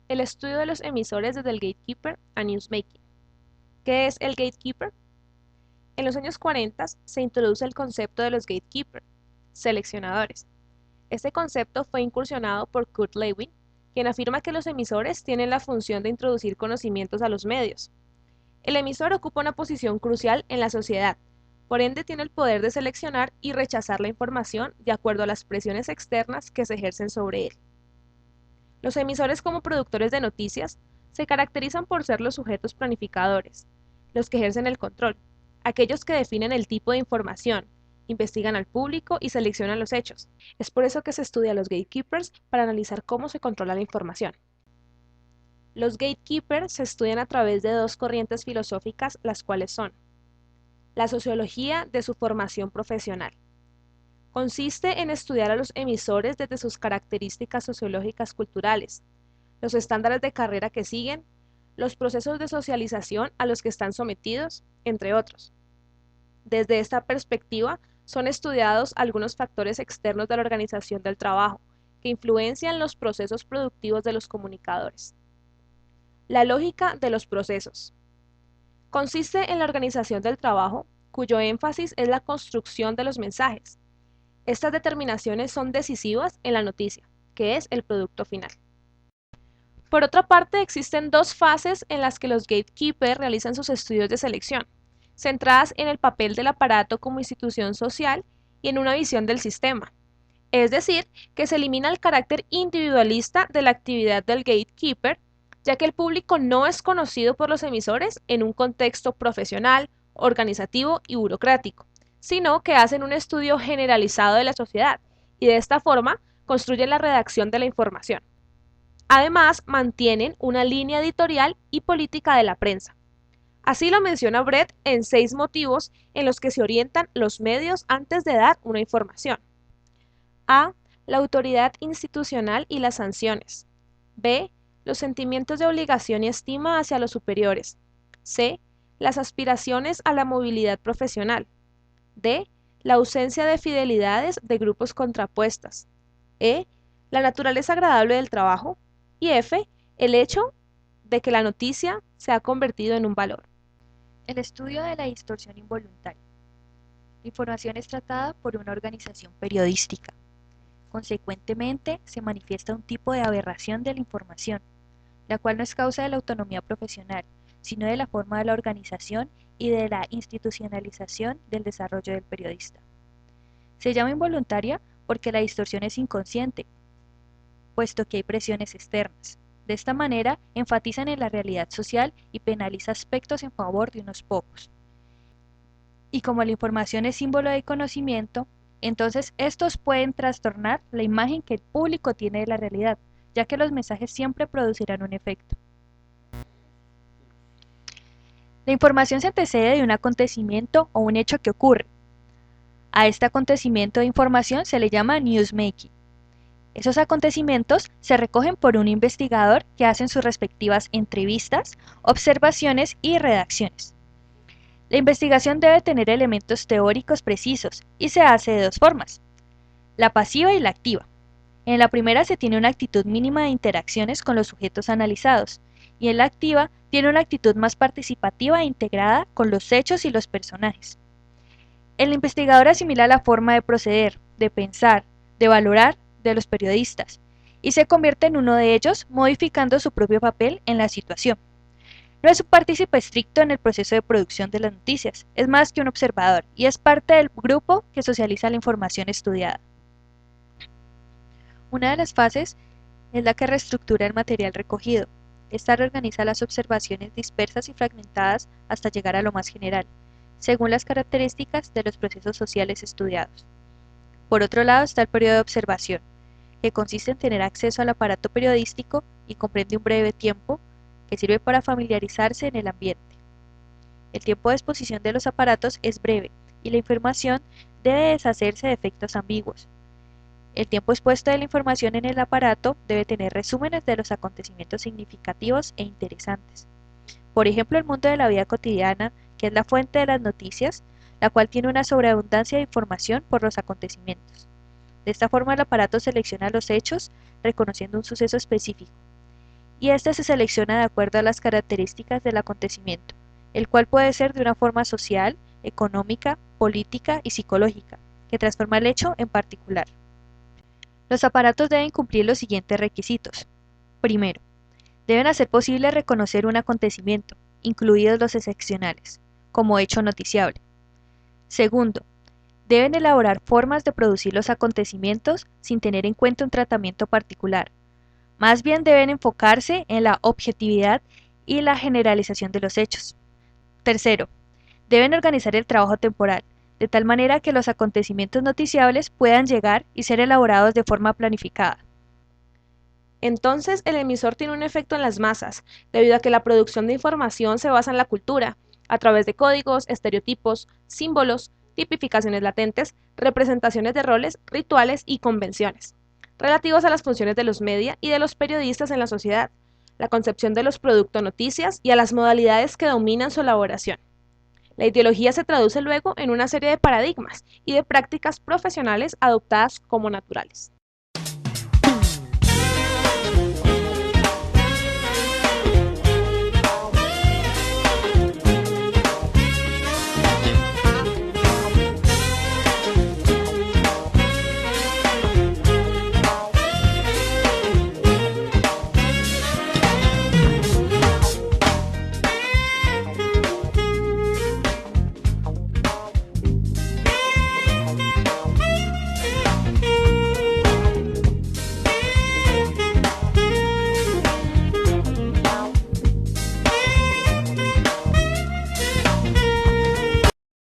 El estudio de los emisores desde el gatekeeper a newsmaking. ¿Qué es el gatekeeper? En los años 40 se introduce el concepto de los gatekeeper, seleccionadores. Este concepto fue incursionado por Kurt Lewin, quien afirma que los emisores tienen la función de introducir conocimientos a los medios. El emisor ocupa una posición crucial en la sociedad, por ende tiene el poder de seleccionar y rechazar la información de acuerdo a las presiones externas que se ejercen sobre él. Los emisores como productores de noticias se caracterizan por ser los sujetos planificadores, los que ejercen el control, aquellos que definen el tipo de información, investigan al público y seleccionan los hechos. Es por eso que se estudia a los gatekeepers para analizar cómo se controla la información. Los gatekeepers se estudian a través de dos corrientes filosóficas, las cuales son la sociología de su formación profesional. Consiste en estudiar a los emisores desde sus características sociológicas culturales, los estándares de carrera que siguen, los procesos de socialización a los que están sometidos, entre otros. Desde esta perspectiva, son estudiados algunos factores externos de la organización del trabajo, que influencian los procesos productivos de los comunicadores. La lógica de los procesos. Consiste en la organización del trabajo, cuyo énfasis es la construcción de los mensajes. Estas determinaciones son decisivas en la noticia, que es el producto final. Por otra parte, existen dos fases en las que los gatekeepers realizan sus estudios de selección, centradas en el papel del aparato como institución social y en una visión del sistema. Es decir, que se elimina el carácter individualista de la actividad del gatekeeper, ya que el público no es conocido por los emisores en un contexto profesional, organizativo y burocrático, sino que hacen un estudio generalizado de la sociedad y de esta forma construyen la redacción de la información. Además, mantienen una línea editorial y política de la prensa. Así lo menciona Brett en 6 motivos en los que se orientan los medios antes de dar una información. A. La autoridad institucional y las sanciones. B. Los sentimientos de obligación y estima hacia los superiores. C. Las aspiraciones a la movilidad profesional. D. La ausencia de fidelidades de grupos contrapuestas. E. La naturaleza agradable del trabajo. Y F. El hecho de que la noticia se ha convertido en un valor. El estudio de la distorsión involuntaria. La información es tratada por una organización periodística. Consecuentemente, se manifiesta un tipo de aberración de la información, la cual no es causa de la autonomía profesional, sino de la forma de la organización y de la institucionalización del desarrollo del periodista. Se llama involuntaria porque la distorsión es inconsciente, puesto que hay presiones externas. De esta manera, enfatizan en la realidad social y penaliza aspectos en favor de unos pocos. Y como la información es símbolo de conocimiento, entonces estos pueden trastornar la imagen que el público tiene de la realidad, ya que los mensajes siempre producirán un efecto. La información se antecede de un acontecimiento o un hecho que ocurre. A este acontecimiento de información se le llama newsmaking. Esos acontecimientos se recogen por un investigador que hace sus respectivas entrevistas, observaciones y redacciones. La investigación debe tener elementos teóricos precisos y se hace de dos formas, la pasiva y la activa. En la primera se tiene una actitud mínima de interacciones con los sujetos analizados y en la activa tiene una actitud más participativa e integrada con los hechos y los personajes. El investigador asimila la forma de proceder, de pensar, de valorar de los periodistas y se convierte en uno de ellos modificando su propio papel en la situación. No es un partícipe estricto en el proceso de producción de las noticias, es más que un observador y es parte del grupo que socializa la información estudiada. Una de las fases es la que reestructura el material recogido. Esta reorganiza las observaciones dispersas y fragmentadas hasta llegar a lo más general, según las características de los procesos sociales estudiados. Por otro lado está el periodo de observación, que consiste en tener acceso al aparato periodístico y comprende un breve tiempo que sirve para familiarizarse en el ambiente. El tiempo de exposición de los aparatos es breve y la información debe deshacerse de efectos ambiguos. El tiempo expuesto de la información en el aparato debe tener resúmenes de los acontecimientos significativos e interesantes. Por ejemplo, el mundo de la vida cotidiana, que es la fuente de las noticias, la cual tiene una sobreabundancia de información por los acontecimientos. De esta forma el aparato selecciona los hechos, reconociendo un suceso específico, y este se selecciona de acuerdo a las características del acontecimiento, el cual puede ser de una forma social, económica, política y psicológica, que transforma el hecho en particular. Los aparatos deben cumplir los siguientes requisitos. Primero, deben hacer posible reconocer un acontecimiento, incluidos los excepcionales, como hecho noticiable. Segundo, deben elaborar formas de producir los acontecimientos sin tener en cuenta un tratamiento particular. Más bien deben enfocarse en la objetividad y la generalización de los hechos. Tercero, deben organizar el trabajo temporal, de tal manera que los acontecimientos noticiables puedan llegar y ser elaborados de forma planificada. Entonces, el emisor tiene un efecto en las masas, debido a que la producción de información se basa en la cultura, a través de códigos, estereotipos, símbolos, tipificaciones latentes, representaciones de roles, rituales y convenciones, relativos a las funciones de los media y de los periodistas en la sociedad, la concepción de los productos noticias y a las modalidades que dominan su elaboración. La ideología se traduce luego en una serie de paradigmas y de prácticas profesionales adoptadas como naturales.